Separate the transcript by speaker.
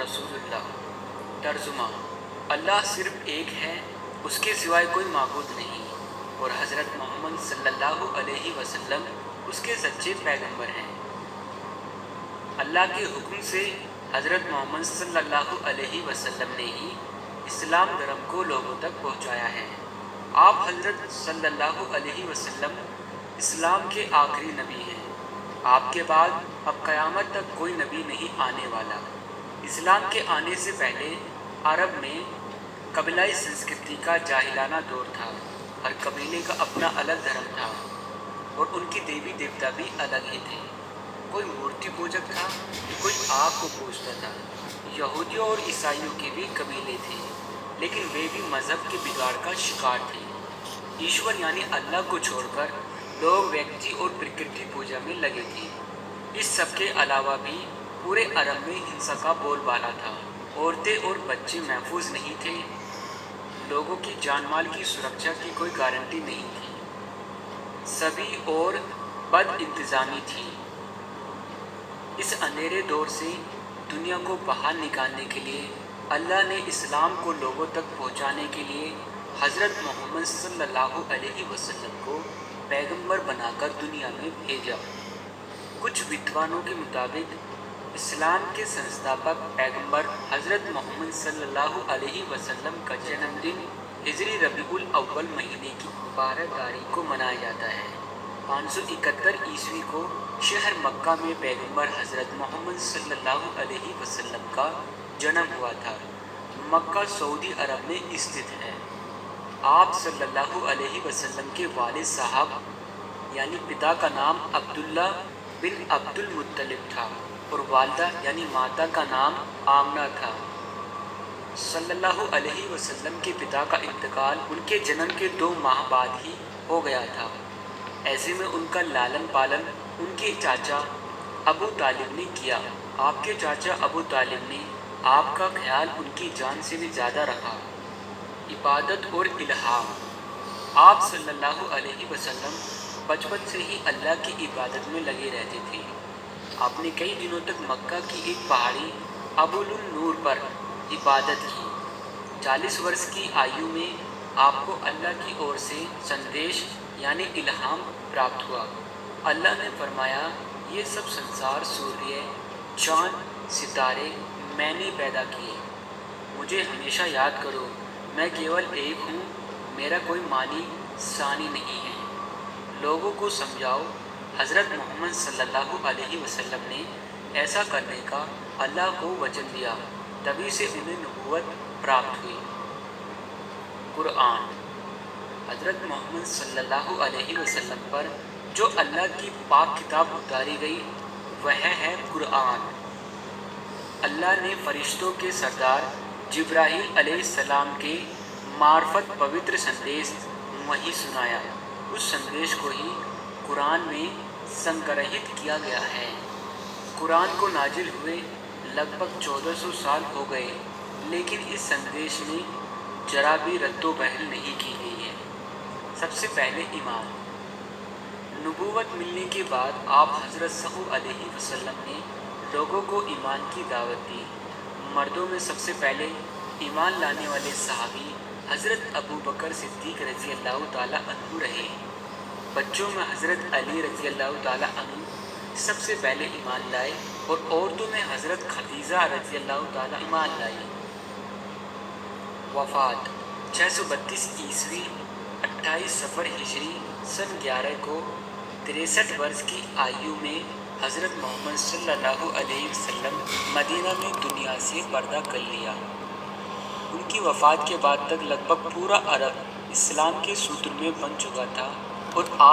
Speaker 1: रसूलुल्लाह। तर्जुमा: अल्लाह सिर्फ एक है, उसके सिवाय कोई माबूद नहीं, और हज़रत मोहम्मद सल्लल्लाहु अलैहि वसल्लम उसके सच्चे पैगंबर हैं। अल्लाह के हुक्म से हज़रत मोहम्मद सल्लल्लाहु अलैहि वसल्लम ने ही इस्लाम धर्म को लोगों तक पहुंचाया है। आप हज़रत सल्लल्लाहु अलैहि वसल्लम इस्लाम के आखिरी नबी हैं। आपके बाद अब क़यामत तक कोई नबी नहीं आने वाला। इस्लाम के आने से पहले अरब में कबीलाई संस्कृति का जाहिलाना दौर था। हर कबीले का अपना अलग धर्म था और उनके देवी देवता भी अलग ही थे। कोई मूर्ति पूजक था, कोई आग को पूजता था। यहूदियों और ईसाइयों के भी कबीले थे, लेकिन वे भी मज़हब के बिगाड़ का शिकार थे। ईश्वर यानी अल्लाह को छोड़कर लोग व्यक्ति और प्रकृति पूजा में लगे थे। इस सब के अलावा भी पूरे अरब में हिंसा का बोलबाला था। औरतें और बच्चे महफूज नहीं थे। लोगों की जान माल की सुरक्षा की कोई गारंटी नहीं थी। सभी और बद इंतज़ामी थी। इस अंधेरे दौर से दुनिया को बाहर निकालने के लिए अल्लाह ने इस्लाम को लोगों तक पहुंचाने के लिए हज़रत मोहम्मद सल्लल्लाहु अलैहि वसल्लम को पैगंबर बनाकर दुनिया में भेजा। कुछ विद्वानों के मुताबिक इस्लाम के संस्थापक पैगंबर हज़रत मोहम्मद सल्लल्लाहु अलैहि वसल्लम का जन्मदिन हिजरी रबीउल अव्वल महीने की 12 तारीख को मनाया जाता है। 571 ईस्वी को शहर मक्का में पैगंबर हज़रत मोहम्मद सल्लल्लाहु अलैहि वसल्लम का जन्म हुआ था। मक्का सऊदी अरब में स्थित है। आप सल्लल्लाहु अलैहि वसल्लम के वालिद साहब यानी पिता का नाम अब्दुल्ला बिन अब्दुल मुत्तलिब था और वालिदा यानी माता का नाम आमना था। सल्लल्लाहु अलैहि वसल्लम के पिता का इंतकाल उनके जन्म के 2 माह बाद ही हो गया था। ऐसे में उनका लालन पालन उनके चाचा अबू तालिब ने किया। आपके चाचा अबू तालिब ने आपका ख्याल उनकी जान से भी ज़्यादा रखा। इबादत और इल्हाम: आप सल्लल्लाहु अलैहि वसल्लम बचपन से ही अल्लाह की इबादत में लगे रहते थे। आपने कई दिनों तक मक्का की एक पहाड़ी अबुल नूर पर इबादत की। 40 वर्ष की आयु में आपको अल्लाह की ओर से संदेश यानी इल्हाम प्राप्त हुआ। अल्लाह ने फरमाया, ये सब संसार, सूर्य, चाँद, सितारे मैंने पैदा किए। मुझे हमेशा याद करो, मैं केवल एक हूँ, मेरा कोई मानी सानी नहीं है। लोगों को समझाओ। हज़रत मोहम्मद सल्लल्लाहु अलैहि वसल्लम ने ऐसा करने का अल्लाह को वचन दिया, तभी से उन्हें नबूवत प्राप्त हुई। कुरान: हज़रत मोहम्मद सल्लल्लाहु अलैहि वसल्लम पर जो अल्लाह की पाक किताब उतारी गई वह है कुरान। अल्लाह ने फरिश्तों के सरदार जिब्राईल अलैहिस्सलाम के मार्फत पवित्र संदेश वही सुनाया। उस संदेश को ही कुरान में संग्रहित किया गया है। कुरान को नाजिल हुए लगभग 1400 साल हो गए, लेकिन इस संदेश में जरा भी रद्दो बहल नहीं की गई है। सबसे पहले ईमान: नबूवत मिलने के बाद आप हज़रत सल्लल्लाहु अलैहि वसल्लम ने लोगों को ईमान की दावत दी। मर्दों में सबसे पहले ईमान लाने वाले सहाबी हज़रत अबू बकर सिद्दीक़ रज़ी अल्लाह ताला अन्हु रहे। बच्चों में हज़रत अली रज़ी अल्लाह ताला अन्हु सबसे पहले ईमान लाए और औरतों में हज़रत खदीजा रज़ी अल्लाह ताला ईमान लाई। वफ़ात: 632 ईस्वी 28 सफ़र हिजरी सन 11 को 63 वर्ष की आयु में हज़रत मोहम्मद सल्लल्लाहु अलैहि वसल्लम मदीना में दुनिया से पर्दा कर लिया। उनकी वफ़ात के बाद तक लगभग पूरा अरब इस्लाम के सूत्र में बन चुका था और